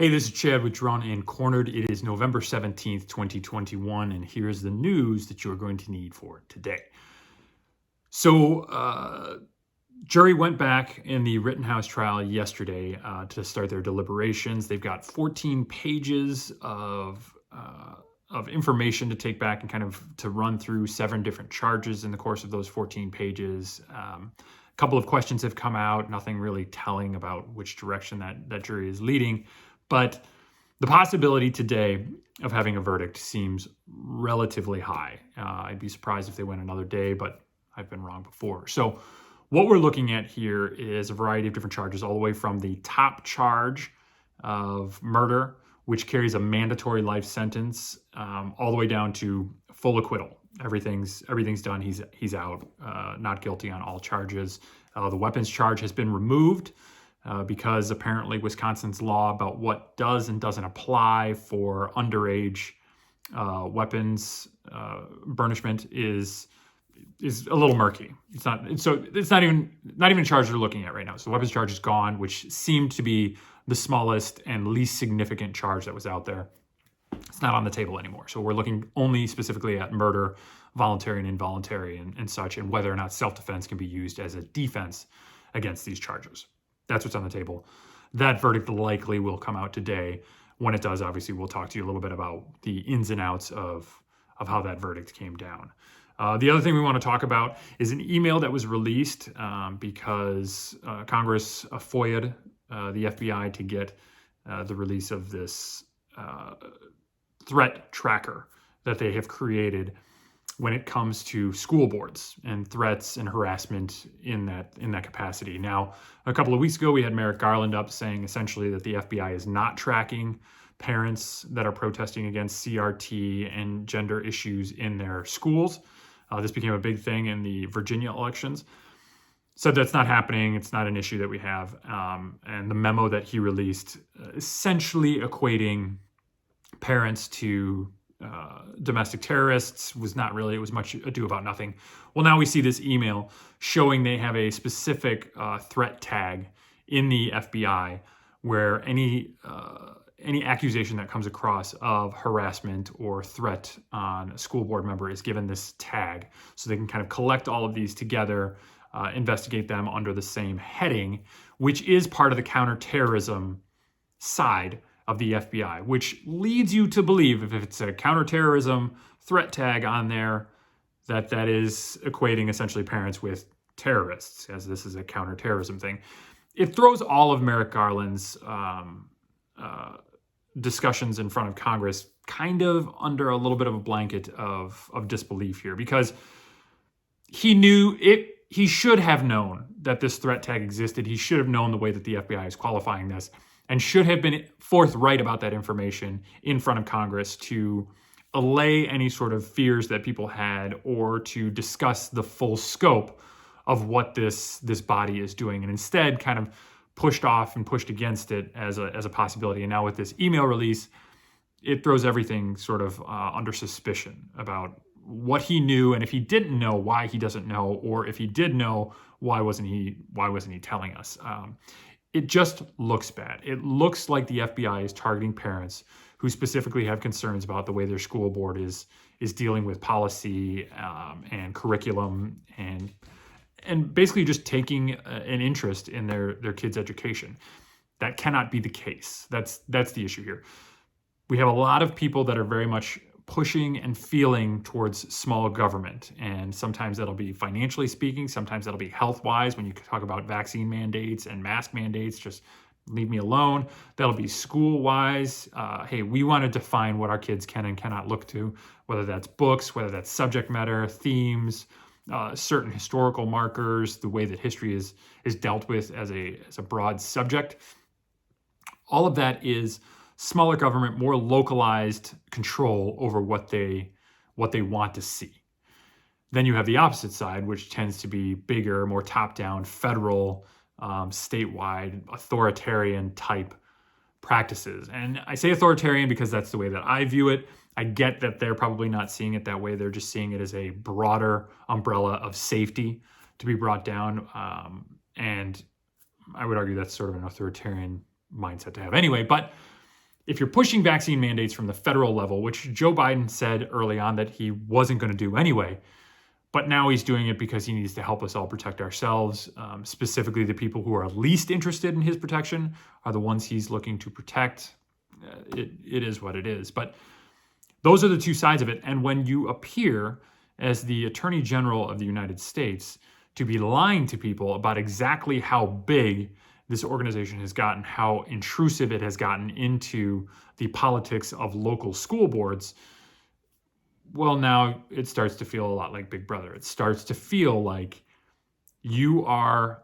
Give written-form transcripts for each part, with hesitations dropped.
Hey, this is Chad with Drawn and Cornered. It is November 17th, 2021, and here's the news that you're going to need for today. So, jury went back in the Rittenhouse trial yesterday to start their deliberations. They've got 14 pages of information to take back and kind of to run through 7 different charges in the course of those 14 pages. A couple of questions have come out, nothing really telling about which direction that jury is leading. But the possibility today of having a verdict seems relatively high. I'd be surprised if they went another day, but I've been wrong before. So what we're looking at here is a variety of different charges, all the way from the top charge of murder, which carries a mandatory life sentence, all the way down to full acquittal. Everything's done. He's out, not guilty on all charges. The weapons charge has been removed. Because apparently Wisconsin's law about what does and doesn't apply for underage weapons burnishment is a little murky. It's not even a charge they're looking at right now. So the weapons charge is gone, which seemed to be the smallest and least significant charge that was out there. It's not on the table anymore. So we're looking only specifically at murder, voluntary and involuntary and such, and whether or not self-defense can be used as a defense against these charges. That's what's on the table. That verdict likely will come out today. When it does, obviously, we'll talk to you a little bit about the ins and outs of how that verdict came down. The other thing we want to talk about is an email that was released because Congress FOIA'd the FBI to get the release of this threat tracker that they have created when it comes to school boards and threats and harassment in that capacity. Now, a couple of weeks ago, we had Merrick Garland up saying essentially that the FBI is not tracking parents that are protesting against CRT and gender issues in their schools. This became a big thing in the Virginia elections. So that's not happening. It's not an issue that we have. And the memo that he released essentially equating parents to domestic terrorists was much ado about nothing. Well, now we see this email showing they have a specific threat tag in the FBI where any accusation that comes across of harassment or threat on a school board member is given this tag, so they can kind of collect all of these together, investigate them under the same heading, which is part of the counterterrorism side of the FBI, which leads you to believe if it's a counterterrorism threat tag on there, that is equating essentially parents with terrorists, as this is a counterterrorism thing. It throws all of Merrick Garland's discussions in front of Congress kind of under a little bit of a blanket of disbelief here, because he should have known that this threat tag existed. He should have known the way that the FBI is qualifying this, and should have been forthright about that information in front of Congress to allay any sort of fears that people had, or to discuss the full scope of what this body is doing, and instead kind of pushed off and pushed against it as a possibility. And now with this email release, it throws everything sort of under suspicion about what he knew, and if he didn't know, why he doesn't know, or if he did know, why wasn't he telling us? It just looks bad. It looks like the FBI is targeting parents who specifically have concerns about the way their school board is dealing with policy and curriculum, and basically just taking an interest in their kids' education. That cannot be the case. That's the issue here. We have a lot of people that are very much pushing and feeling towards small government. And sometimes that'll be financially speaking. Sometimes that'll be health-wise. When you talk about vaccine mandates and mask mandates, just leave me alone. That'll be school-wise. Hey, we want to define what our kids can and cannot look to, whether that's books, whether that's subject matter, themes, certain historical markers, the way that history is dealt with as a broad subject. All of that is smaller government, more localized control over what they want to see. Then you have the opposite side, which tends to be bigger, more top-down, federal, statewide, authoritarian type practices. And I say authoritarian because that's the way that I view it. I get that they're probably not seeing it that way. They're just seeing it as a broader umbrella of safety to be brought down. And I would argue that's sort of an authoritarian mindset to have anyway. But if you're pushing vaccine mandates from the federal level, which Joe Biden said early on that he wasn't going to do anyway, but now he's doing it because he needs to help us all protect ourselves. Specifically, the people who are least interested in his protection are the ones he's looking to protect. It is what it is. But those are the two sides of it. And when you appear as the Attorney General of the United States to be lying to people about exactly how big this organization has gotten, how intrusive it has gotten into the politics of local school boards, well, now it starts to feel a lot like Big Brother. It starts to feel like you are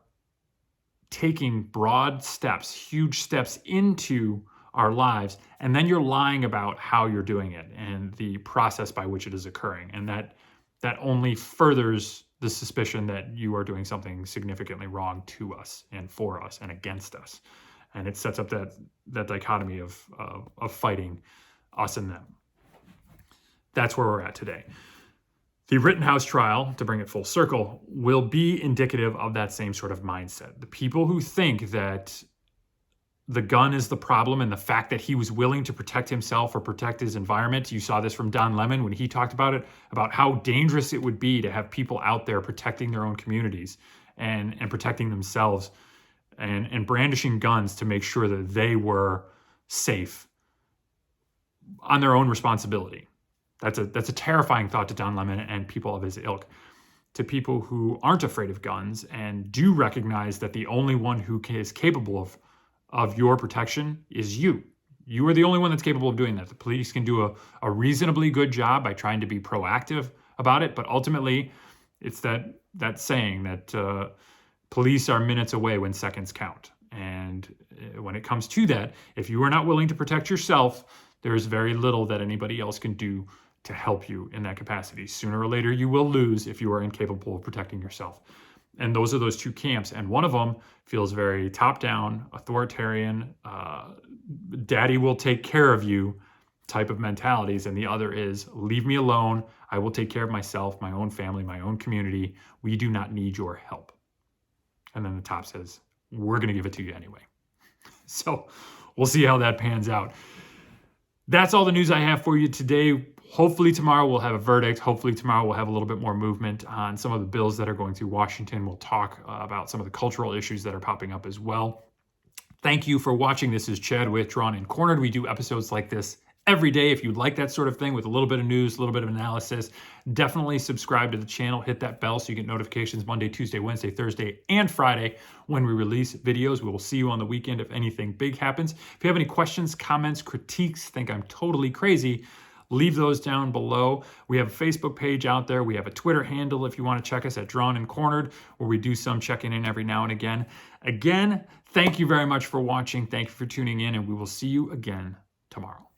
taking broad steps, huge steps into our lives, and then you're lying about how you're doing it and the process by which it is occurring. And that only furthers the suspicion that you are doing something significantly wrong to us and for us and against us. And it sets up that dichotomy of fighting us and them. That's where we're at today. The Rittenhouse trial, to bring it full circle, will be indicative of that same sort of mindset. The people who think that the gun is the problem and the fact that he was willing to protect himself or protect his environment. You saw this from Don Lemon when he talked about it, about how dangerous it would be to have people out there protecting their own communities and protecting themselves and brandishing guns to make sure that they were safe on their own responsibility. That's a terrifying thought to Don Lemon and people of his ilk. To people who aren't afraid of guns and do recognize that the only one who is capable of your protection is you. You are the only one that's capable of doing that. The police can do a reasonably good job by trying to be proactive about it, but ultimately it's that saying that police are minutes away when seconds count. And when it comes to that, if you are not willing to protect yourself, there is very little that anybody else can do to help you in that capacity. Sooner or later, you will lose if you are incapable of protecting yourself. And those are those two camps. And one of them feels very top-down, authoritarian, daddy will take care of you type of mentalities. And the other is, leave me alone. I will take care of myself, my own family, my own community. We do not need your help. And then the top says, we're going to give it to you anyway. So we'll see how that pans out. That's all the news I have for you today. Hopefully tomorrow we'll have a verdict. Hopefully tomorrow we'll have a little bit more movement on some of the bills that are going through Washington. We'll talk about some of the cultural issues that are popping up as well. Thank you for watching. This is Chad with Drawn and Cornered. We do episodes like this every day. If you'd like that sort of thing with a little bit of news, a little bit of analysis, definitely subscribe to the channel. Hit that bell so you get notifications Monday, Tuesday, Wednesday, Thursday, and Friday when we release videos. We will see you on the weekend if anything big happens. If you have any questions, comments, critiques, think I'm totally crazy, leave those down below. We have a Facebook page out there. We have a Twitter handle if you want to check us at Drawn and Cornered, where we do some checking in every now and again. Again, thank you very much for watching. Thank you for tuning in, and we will see you again tomorrow.